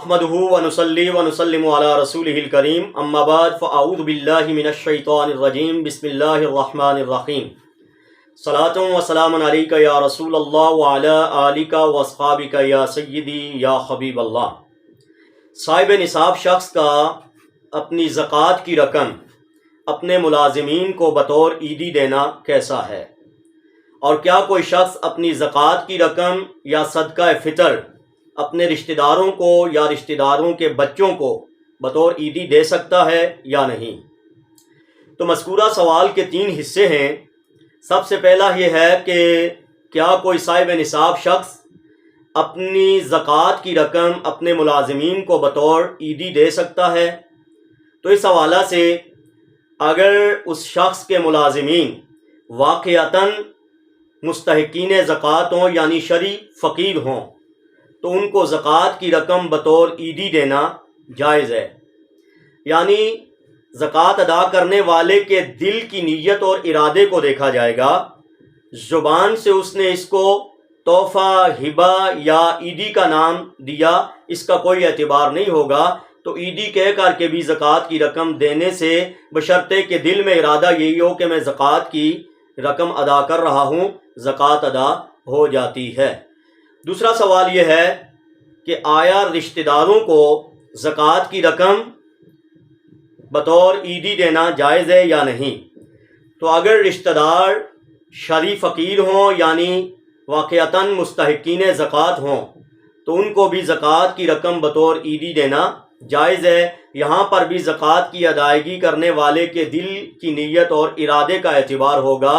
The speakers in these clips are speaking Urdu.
احمدہ ونصلی ونسلم علی رسولہ الکریم اما بعد فاعوذ باللہ من الشیطان الرجیم بسم اللہ الرحمن الرحیم صلاۃ و سلام علیک یا رسول اللہ وعلی آلک و اصحابک یا سیدی یا حبیب اللہ۔ صاحب نصاب شخص کا اپنی زکوٰۃ کی رقم اپنے ملازمین کو بطور عیدی دینا کیسا ہے؟ اور کیا کوئی شخص اپنی زکوٰۃ کی رقم یا صدقہ فطر اپنے رشتہ داروں کو یا رشتہ داروں کے بچوں کو بطور عیدی دے سکتا ہے یا نہیں؟ تو مذکورہ سوال کے 3 حصے ہیں۔ سب سے پہلا یہ ہے کہ کیا کوئی صاحب نصاب شخص اپنی زکوٰۃ کی رقم اپنے ملازمین کو بطور عیدی دے سکتا ہے؟ تو اس حوالہ سے اگر اس شخص کے ملازمین واقعتاً مستحقین زکوٰۃ ہوں یعنی شرعی فقیر ہوں تو ان کو زکوٰۃ کی رقم بطور عیدی دینا جائز ہے، یعنی زکوٰۃ ادا کرنے والے کے دل کی نیت اور ارادے کو دیکھا جائے گا۔ زبان سے اس نے اس کو تحفہ، ہبہ یا عیدی کا نام دیا، اس کا کوئی اعتبار نہیں ہوگا، تو عیدی کہہ کر کے بھی زکوٰۃ کی رقم دینے سے بشرطے کہ دل میں ارادہ یہی ہو کہ میں زکوٰۃ کی رقم ادا کر رہا ہوں، زکوٰۃ ادا ہو جاتی ہے۔ دوسرا سوال یہ ہے کہ آیا رشتہ داروں کو زکوٰۃ کی رقم بطور عیدی دینا جائز ہے یا نہیں؟ تو اگر رشتہ دار شرعی فقیر ہوں یعنی واقعتاً مستحقین زکوٰۃ ہوں تو ان کو بھی زکوٰۃ کی رقم بطور عیدی دینا جائز ہے۔ یہاں پر بھی زکوٰۃ کی ادائیگی کرنے والے کے دل کی نیت اور ارادے کا اعتبار ہوگا۔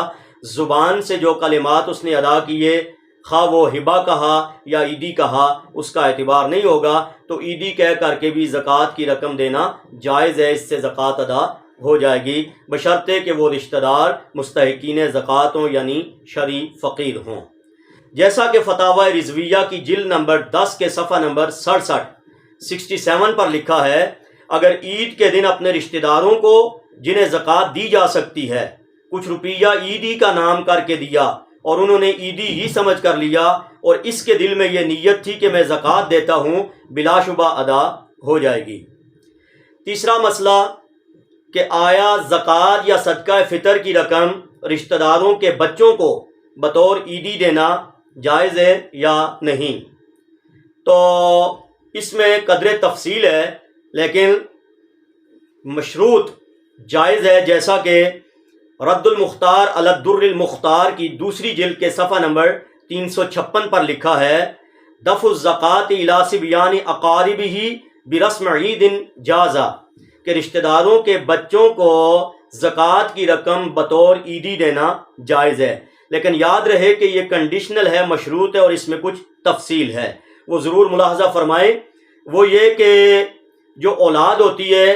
زبان سے جو کلمات اس نے ادا کیے، خواہ وہ ہبہ کہا یا عیدی کہا، اس کا اعتبار نہیں ہوگا، تو عیدی کہہ کر کے بھی زکوٰۃ کی رقم دینا جائز ہے، اس سے زکوٰۃ ادا ہو جائے گی بشرطے کہ وہ رشتہ دار مستحقین زکوٰۃ ہوں یعنی شرعی فقیر ہوں۔ جیسا کہ فتاوی رضویہ کی جلد نمبر 10 کے صفحہ نمبر 67 پر لکھا ہے، اگر عید کے دن اپنے رشتہ داروں کو جنہیں زکوٰۃ دی جا سکتی ہے کچھ روپیہ عیدی کا نام کر کے دیا اور انہوں نے عیدی ہی سمجھ کر لیا اور اس کے دل میں یہ نیت تھی کہ میں زکوٰۃ دیتا ہوں، بلا شبہ ادا ہو جائے گی۔ تیسرا مسئلہ کہ آیا زکوٰۃ یا صدقہ فطر کی رقم رشتہ داروں کے بچوں کو بطور عیدی دینا جائز ہے یا نہیں؟ تو اس میں قدر تفصیل ہے، لیکن مشروط جائز ہے، جیسا کہ رد المختار علی الدر المختار کی دوسری جلد کے صفحہ نمبر 356 پر لکھا ہے، دفع الزکوٰۃ الی صبیان اقاربہ برسم عید جازا، کہ رشتہ داروں کے بچوں کو زکوٰۃ کی رقم بطور عیدی دینا جائز ہے، لیکن یاد رہے کہ یہ کنڈیشنل ہے، مشروط ہے اور اس میں کچھ تفصیل ہے، وہ ضرور ملاحظہ فرمائیں۔ وہ یہ کہ جو اولاد ہوتی ہے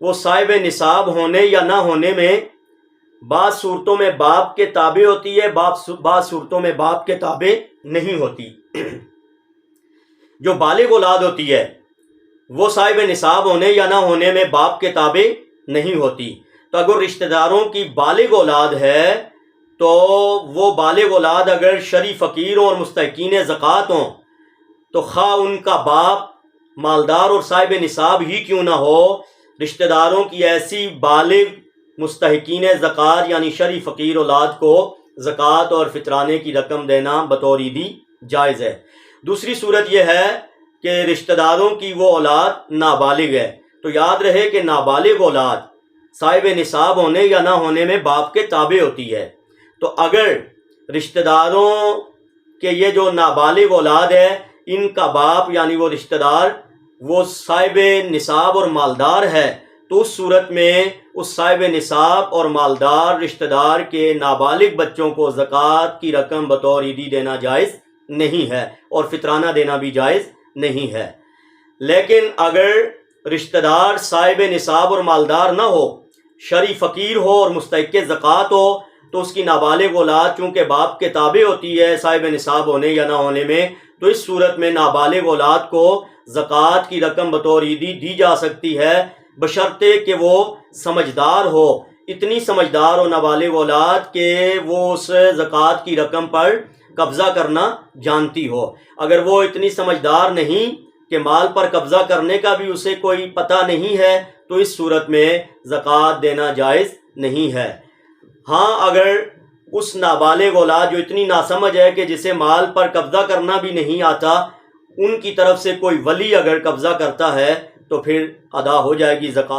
وہ صاحب نصاب ہونے یا نہ ہونے میں بعض صورتوں میں باپ کے تابع ہوتی ہے، بعض صورتوں میں باپ کے تابع نہیں ہوتی۔ جو بالغ اولاد ہوتی ہے وہ صاحب نصاب ہونے یا نہ ہونے میں باپ کے تابع نہیں ہوتی، تو اگر رشتہ داروں کی بالغ اولاد ہے تو وہ بالغ اولاد اگر شرعی فقیر ہوں اور مستحقین زکوٰۃ ہوں تو خواہ ان کا باپ مالدار اور صاحب نصاب ہی کیوں نہ ہو، رشتہ داروں کی ایسی بالغ مستحقین زکوٰۃ یعنی شرعی فقیر اولاد کو زکوٰۃ اور فطرانے کی رقم دینا بطور عیدی جائز ہے۔ دوسری صورت یہ ہے کہ رشتہ داروں کی وہ اولاد نابالغ ہے، تو یاد رہے کہ نابالغ اولاد صاحب نصاب ہونے یا نہ ہونے میں باپ کے تابع ہوتی ہے، تو اگر رشتہ داروں کے یہ جو نابالغ اولاد ہے ان کا باپ یعنی وہ رشتہ دار وہ صاحب نصاب اور مالدار ہے، تو اس صورت میں اس صاحب نصاب اور مالدار رشتہ دار کے نابالغ بچوں کو زکوٰۃ کی رقم بطور عیدی دینا جائز نہیں ہے اور فطرانہ دینا بھی جائز نہیں ہے۔ لیکن اگر رشتہ دار صاحب نصاب اور مالدار نہ ہو، شرعی فقیر ہو اور مستحق زکوٰۃ ہو، تو اس کی نابالغ اولاد چونکہ باپ کے تابع ہوتی ہے صاحب نصاب ہونے یا نہ ہونے میں، تو اس صورت میں نابالغ اولاد کو زکوٰۃ کی رقم بطور عیدی دی جا سکتی ہے، بشرطے کہ وہ سمجھدار ہو، اتنی سمجھدار ہو نابالغ اولاد کہ وہ اس زکوٰۃ کی رقم پر قبضہ کرنا جانتی ہو۔ اگر وہ اتنی سمجھدار نہیں کہ مال پر قبضہ کرنے کا بھی اسے کوئی پتہ نہیں ہے، تو اس صورت میں زکوٰۃ دینا جائز نہیں ہے۔ ہاں اگر اس نابالغ اولاد جو اتنی ناسمجھ ہے کہ جسے مال پر قبضہ کرنا بھی نہیں آتا، ان کی طرف سے کوئی ولی اگر قبضہ کرتا ہے تو پھر ادا ہو جائے گی زکوٰۃ۔